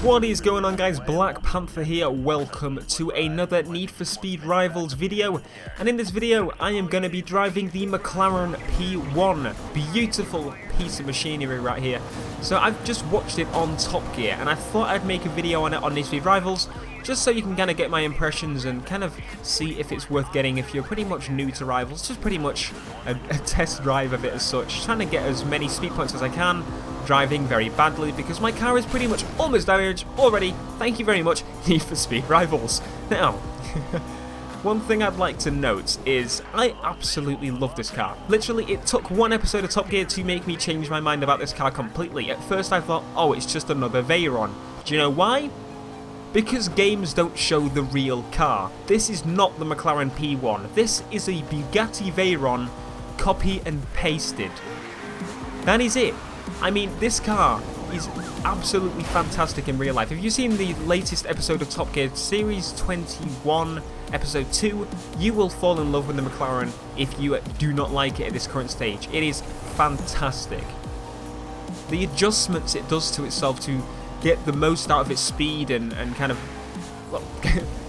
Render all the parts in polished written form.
What is going on, guys? BlackPanthaa here. Welcome to another Need for Speed Rivals video, and in this video I am going to be driving the McLaren P1. Beautiful piece of machinery right here. So I've just watched it on Top Gear and I thought I'd make a video on it on Need for Speed Rivals, just so you can kind of get my impressions and kind of see if it's worth getting if you're pretty much new to Rivals. Just pretty much a test drive of it as such, trying to get as many speed points as I can, driving very badly because my car is pretty much almost damaged already. Thank you very much, Need for Speed Rivals. Now, one thing I'd like to note is I absolutely love this car. Literally, it took one episode of Top Gear to make me change my mind about this car completely. At first I thought, oh, it's just another Veyron. Do you know why? Because games don't show the real car. This is not the McLaren P1. This is a Bugatti Veyron copy and pasted. That is it. I mean, this car is absolutely fantastic in real life. If you've seen the latest episode of Top Gear, Series 21, Episode 2, you will fall in love with the McLaren if you do not like it at this current stage. It is fantastic. The adjustments it does to itself to get the most out of its speed and kind of, well,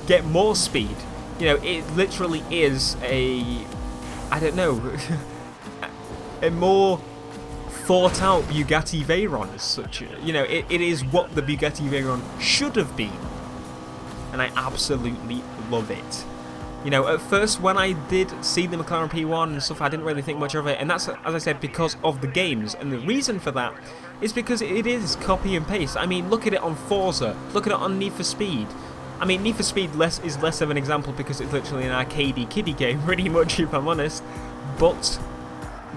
get more speed. You know, it literally is a, I don't know, a more thought out Bugatti Veyron as such. You know, it is what the Bugatti Veyron should have been, and I absolutely love it. You know, at first when I did see the McLaren P1 and stuff, I didn't really think much of it, and that's, as I said, because of the games, and the reason for that is because it is copy and paste. I mean, look at it on Forza, look at it on Need for Speed. I mean, Need for Speed is less of an example because it's literally an arcadey kiddie game, pretty much, if I'm honest, but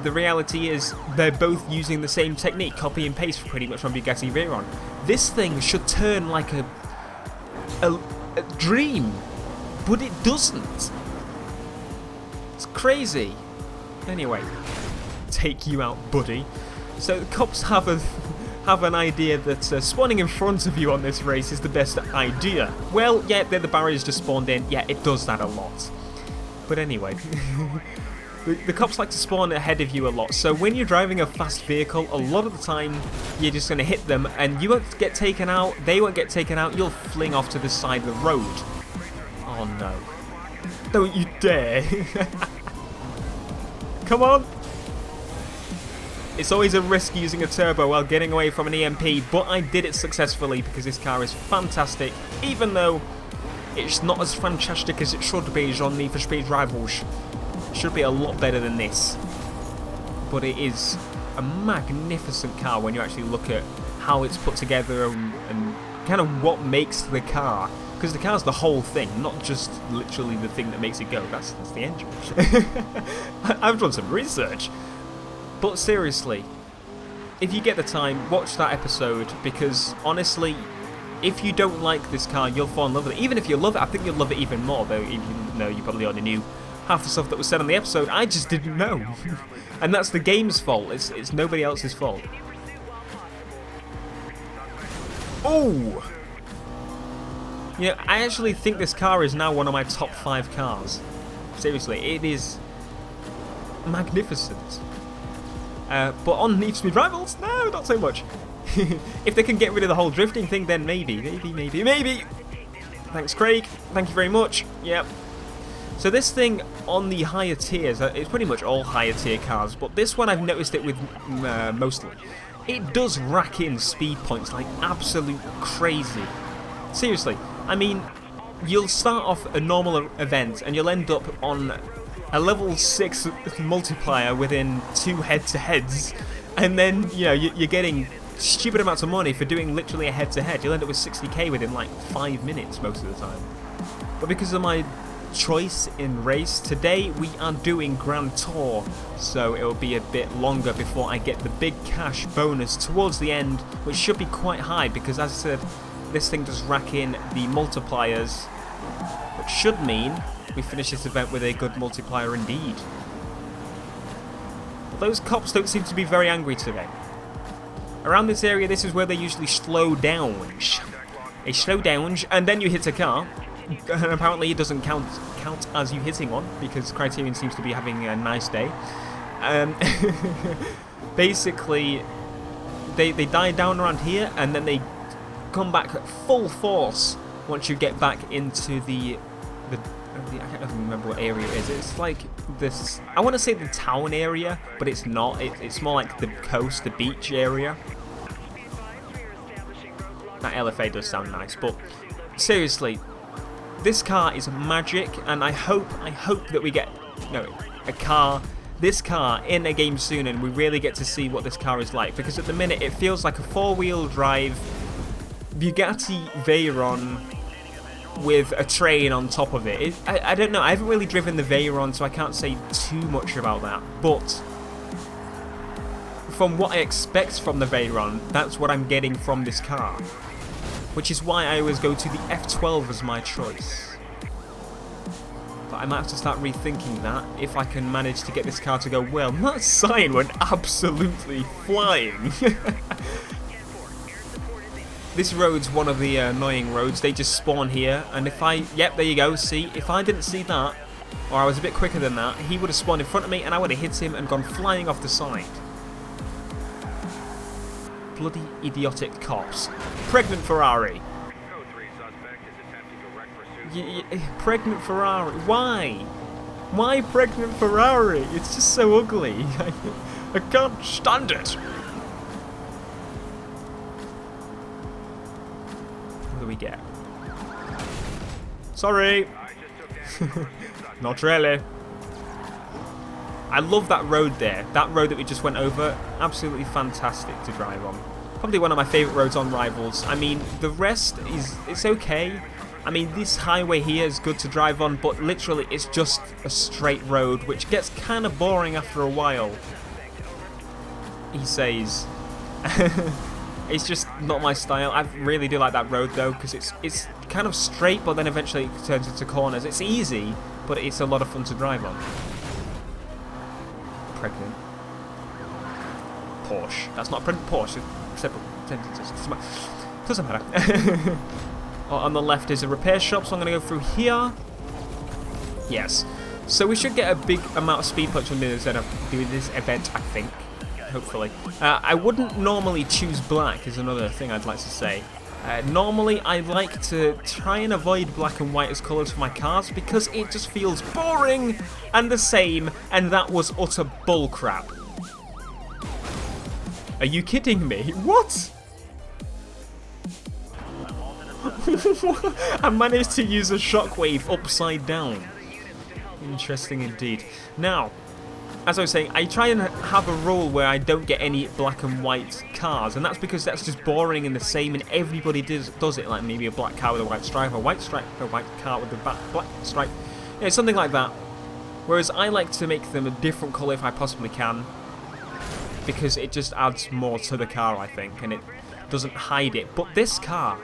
the reality is they're both using the same technique, copy and paste pretty much from Bugatti Veyron. This thing should turn like a dream, but it doesn't. It's crazy. Anyway, take you out, buddy. So the cops have an idea that spawning in front of you on this race is the best idea. Well, yeah, the barriers just spawned in. Yeah, it does that a lot. But anyway, the cops like to spawn ahead of you a lot. So when you're driving a fast vehicle, a lot of the time you're just going to hit them and you won't get taken out. They won't get taken out. You'll fling off to the side of the road. Oh no. Don't you dare. Come on. It's always a risk using a turbo while getting away from an EMP, but I did it successfully because this car is fantastic, even though it's not as fantastic as it should be on Need for Speed Rivals. It should be a lot better than this. But it is a magnificent car when you actually look at how it's put together and kind of what makes the car. Because the car's the whole thing, not just literally the thing that makes it go. That's the engine. I've done some research. But seriously, if you get the time, watch that episode, because honestly, if you don't like this car, you'll fall in love with it. Even if you love it, I think you'll love it even more, though even though you probably already knew half the stuff that was said on the episode. I just didn't know. And that's the game's fault. It's nobody else's fault. Oh! You know, I actually think this car is now one of my top 5 cars. Seriously, it is magnificent. But on Need for Speed Rivals, no, not so much. If they can get rid of the whole drifting thing, then maybe. Thanks, Craig. Thank you very much. Yep. So this thing on the higher tiers, it's pretty much all higher tier cars, but this one I've noticed it with mostly. It does rack in speed points like absolute crazy. Seriously, I mean, you'll start off a normal event and you'll end up on a level 6 multiplier within 2 head-to-heads, and then, you know, you're getting stupid amounts of money for doing literally a head-to-head. You'll end up with 60k within like 5 minutes most of the time. But because of my choice in race, today we are doing Grand Tour, so it'll be a bit longer before I get the big cash bonus towards the end, which should be quite high because, as I said, this thing does rack in the multipliers, which should mean we finish this event with a good multiplier indeed. But those cops don't seem to be very angry today. Around this area, this is where they usually slow down. They slow down, and then you hit a car, and apparently it doesn't count as you hitting one, because Criterion seems to be having a nice day. Basically, they die down around here, and then they come back at full force once you get back into the I can't even remember what area it is. It's like this, I want to say the town area, but it's not. It's more like the coast, the beach area. That LFA does sound nice, but seriously, this car is magic, and I hope that we get, you know, this car in a game soon, and we really get to see what this car is like, because at the minute it feels like a four-wheel drive Bugatti Veyron with a train on top of it. I don't know, I haven't really driven the Veyron, so I can't say too much about that, but from what I expect from the Veyron, that's what I'm getting from this car, which is why I always go to the F12 as my choice. But I might have to start rethinking that if I can manage to get this car to go well. That sign went absolutely flying. This road's one of the annoying roads. They just spawn here, and if I... Yep, there you go, see? If I didn't see that, or I was a bit quicker than that, he would have spawned in front of me, and I would have hit him and gone flying off the side. Bloody idiotic cops. Pregnant Ferrari. Pregnant Ferrari. Why? Why pregnant Ferrari? It's just so ugly. I can't stand it. What do we get? Sorry. Not really. I love that road there. That road that we just went over, absolutely fantastic to drive on. Probably one of my favourite roads on Rivals. I mean, the rest it's okay. I mean, this highway here is good to drive on, but literally it's just a straight road, which gets kind of boring after a while. He says. It's just not my style. I really do like that road though, because it's kind of straight, but then eventually it turns into corners. It's easy, but it's a lot of fun to drive on. Pregnant. Porsche. That's not pregnant Porsche. Separate sentences. Doesn't matter. On the left is a repair shop, so I'm going to go through here. Yes. So we should get a big amount of speed punch when doing this event, I think. Hopefully. I wouldn't normally choose black, is another thing I'd like to say. Normally, I like to try and avoid black and white as colours for my cars, because it just feels boring and the same, and that was utter bullcrap. Are you kidding me? What? I managed to use a Shockwave upside down. Interesting indeed. Now, as I was saying, I try and have a rule where I don't get any black and white cars, and that's because that's just boring and the same, and everybody does it, like maybe a black car with a white stripe, a white car with a black stripe, yeah, something like that. Whereas I like to make them a different colour if I possibly can, because it just adds more to the car, I think, and it doesn't hide it. But this car,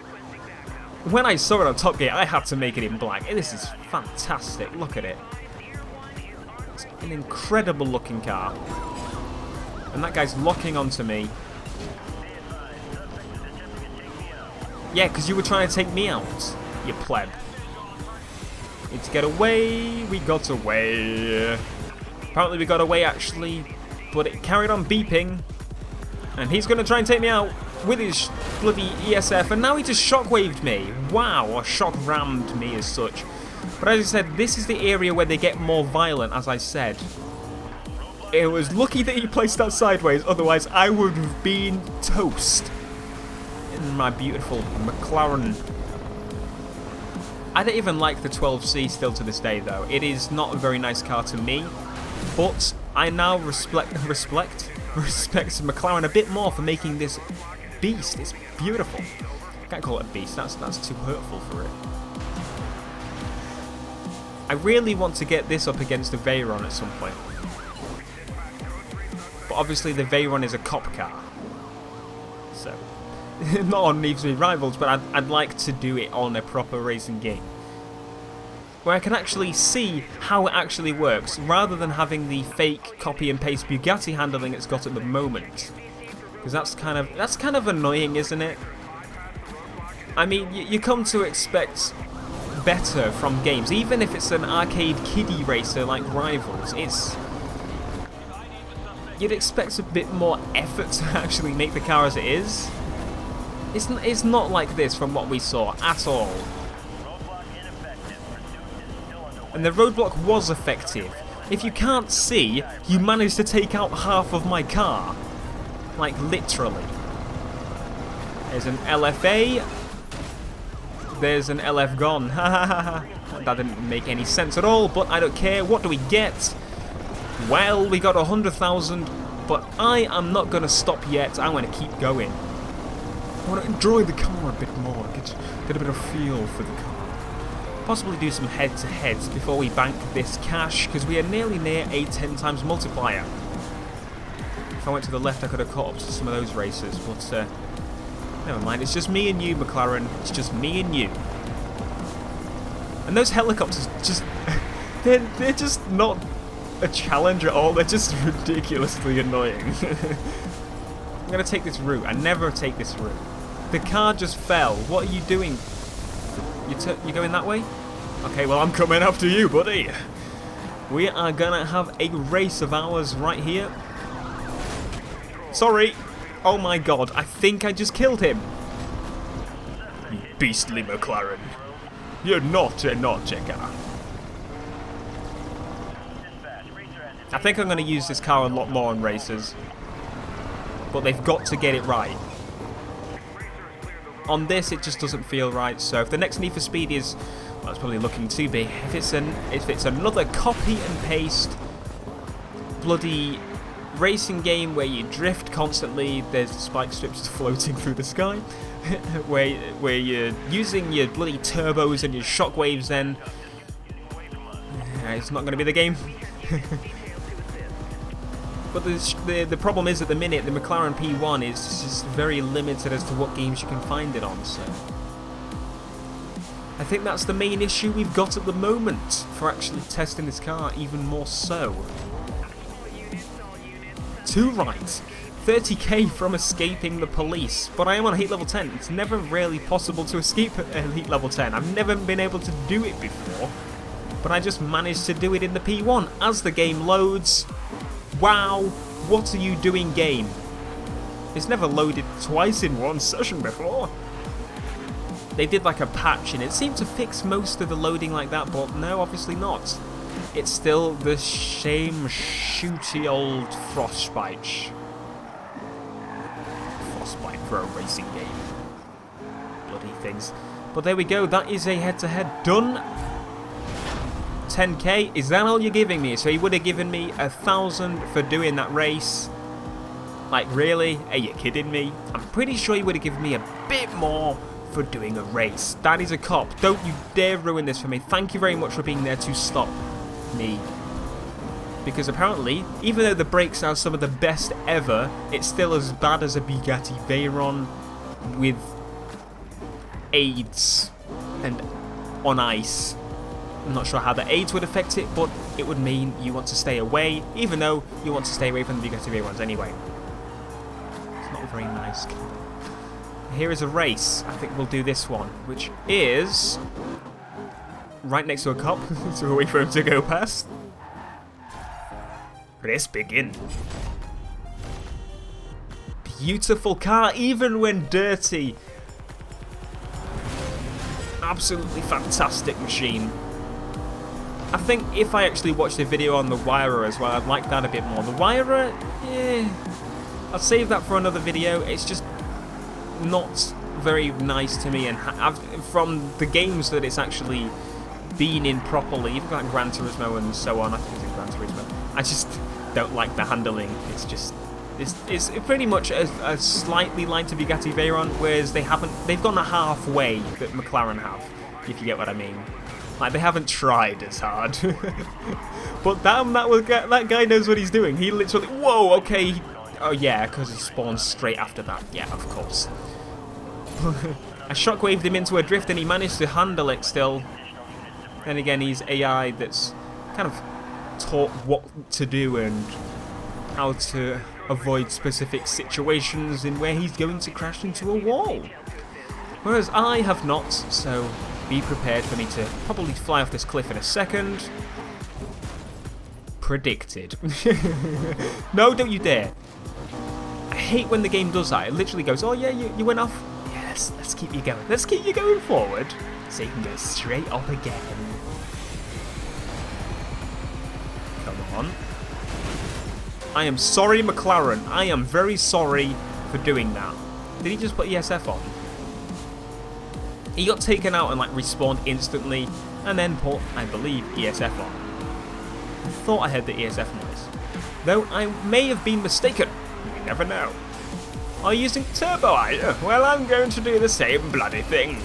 when I saw it on Top Gear, I had to make it in black. And this is fantastic. Look at it. It's an incredible looking car. And that guy's locking onto me. Yeah, because you were trying to take me out, you pleb. Need to get away. We got away. Apparently we got away, actually. But it carried on beeping. And he's going to try and take me out with his bloody ESF, and now he just shockwaved me. Wow, or shock rammed me as such. But as I said, this is the area where they get more violent, as I said. It was lucky that he placed that sideways, otherwise I would have been toast. In my beautiful McLaren. I don't even like the 12C still to this day though. It is not a very nice car to me, but I now respect McLaren a bit more for making this beast. It's beautiful. Can't call it a beast, that's too hurtful for it. I really want to get this up against the Veyron at some point. But obviously the Veyron is a cop car. So, not on NFS Rivals, but I'd like to do it on a proper racing game, where I can actually see how it actually works, rather than having the fake copy and paste Bugatti handling it's got at the moment. Because that's kind of annoying, isn't it? I mean, you come to expect better from games, even if it's an arcade kiddie racer like Rivals. You'd expect a bit more effort to actually make the car as it is. It's not like this from what we saw at all. And the roadblock was effective. If you can't see, you managed to take out half of my car. Like, literally. There's an LFA. There's an LF gone. That didn't make any sense at all, but I don't care. What do we get? Well, we got 100,000, but I am not going to stop yet. I'm going to keep going. I want to enjoy the car a bit more, get a bit of feel for the car. Possibly do some head-to-heads before we bank this cash, because we are nearly near a 10 times multiplier. If I went to the left, I could have caught up to some of those races, but never mind. It's just me and you, McLaren. It's just me and you. And those helicopters just... they're just not a challenge at all. They're just ridiculously annoying. I'm going to take this route. I never take this route. The car just fell. What are you doing? You're going that way? Okay, well, I'm coming after you, buddy. We are going to have a race of ours right here. Sorry. Oh my god, I think I just killed him. You beastly McLaren. You're not a car. I think I'm going to use this car a lot more in races. But they've got to get it right. On this, it just doesn't feel right. So if the next Need for Speed is, well, it's probably looking to be. If it's another copy and paste bloody racing game where you drift constantly, there's spike strips floating through the sky, where you're using your bloody turbos and your shockwaves, then it's not going to be the game. But the problem is, at the minute, the McLaren P1 is just very limited as to what games you can find it on, so I think that's the main issue we've got at the moment for actually testing this car, even more so. 2 right, 30k from escaping the police, but I am on heat level 10. It's never really possible to escape heat level 10. I've never been able to do it before, but I just managed to do it in the P1 as the game loads. Wow, what are you doing, game? It's never loaded twice in one session before. They did like a patch and it seemed to fix most of the loading like that, but no, obviously not. It's still the same shooty old Frostbite. Frostbite for a racing game. Bloody things. But there we go, that is a head-to-head done. 10k, is that all you're giving me? So he would have given me 1,000 for doing that race. Like, really? Are you kidding me? I'm pretty sure he would have given me a bit more for doing a race. That is a cop. Don't you dare ruin this for me. Thank you very much for being there to stop me. Because apparently, even though the brakes are some of the best ever, it's still as bad as a Bugatti Veyron with aids and on ice. I'm not sure how the aids would affect it, but it would mean you want to stay away, even though you want to stay away from the Bugatti Veyrons anyway. It's not very nice. Here is a race. I think we'll do this one, which is right next to a cop, so we'll wait for him to go past. Let's begin. Beautiful car, even when dirty. Absolutely fantastic machine. I think if I actually watched a video on the Wirer as well, I'd like that a bit more. The Wirer, yeah, I'll save that for another video. It's just not very nice to me, and from the games that it's actually been in properly, even like Gran Turismo and so on, I think it's in Gran Turismo, I just don't like the handling. It's just, it's pretty much a slightly lighter Bugatti Veyron, whereas they've gone halfway that McLaren have, if you get what I mean. Like, they haven't tried as hard. But damn, that guy knows what he's doing. He literally, whoa, okay. Oh yeah, because he spawns straight after that. Yeah, of course. I shockwaved him into a drift and he managed to handle it still. Then again, he's AI that's kind of taught what to do and how to avoid specific situations in where he's going to crash into a wall. Whereas I have not, so be prepared for me to probably fly off this cliff in a second. Predicted. No, don't you dare. I hate when the game does that. It literally goes, oh yeah, you went off. Yeah, Yes, let's keep you going. Let's keep you going forward so you can go straight up again. Come on. I am sorry, McLaren. I am very sorry for doing that. Did he just put ESF on? He got taken out and like respawned instantly and then put, I believe, ESF on. I thought I heard the ESF noise. Though I may have been mistaken. You never know. Are you using turbo, are you? Well, I'm going to do the same bloody thing.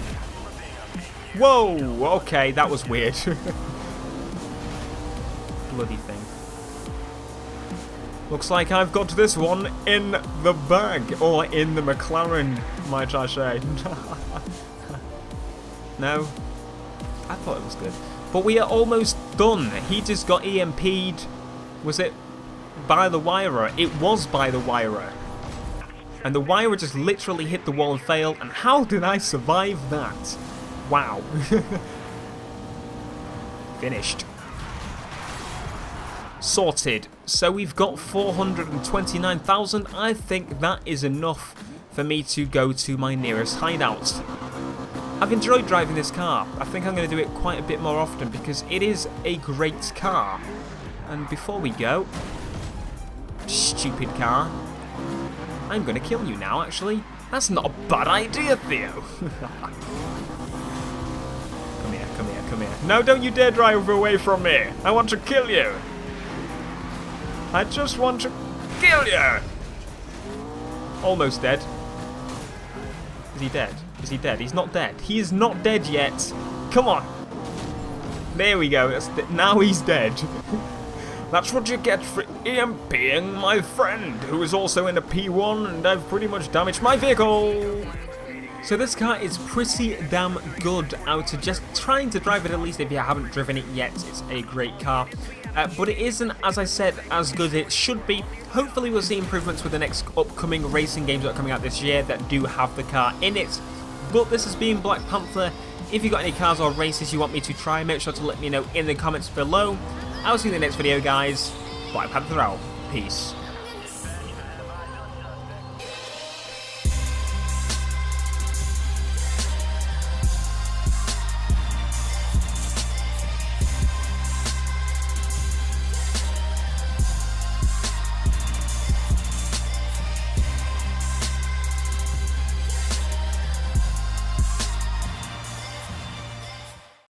Whoa, okay, that was weird. Bloody thing. Looks like I've got this one in the bag, or in the McLaren, might I say. No? I thought it was good. But we are almost done. He just got EMP'd. Was it by the wirer? It was by the wirer. And the wirer just literally hit the wall and failed. And how did I survive that? Wow. Finished. Sorted. So we've got 429,000. I think that is enough for me to go to my nearest hideout. I've enjoyed driving this car. I think I'm going to do it quite a bit more often because it is a great car. And before we go, stupid car, I'm going to kill you now, actually. That's not a bad idea, Theo. Come here, come here, come here. No, don't you dare drive away from me. I want to kill you. I just want to kill you. Almost dead. Is he dead? Is he dead? He's not dead. He is not dead yet. Come on. There we go. Now he's dead. That's what you get for EMPing my friend, who is also in a P1, and I've pretty much damaged my vehicle. So this car is pretty damn good. I would suggest trying to drive it at least if you haven't driven it yet. It's a great car. But it isn't, as I said, as good as it should be. Hopefully we'll see improvements with the next upcoming racing games that are coming out this year that do have the car in it. But this has been BlackPanthaa. If you've got any cars or races you want me to try, make sure to let me know in the comments below. I'll see you in the next video, guys. BlackPanthaa out. Peace.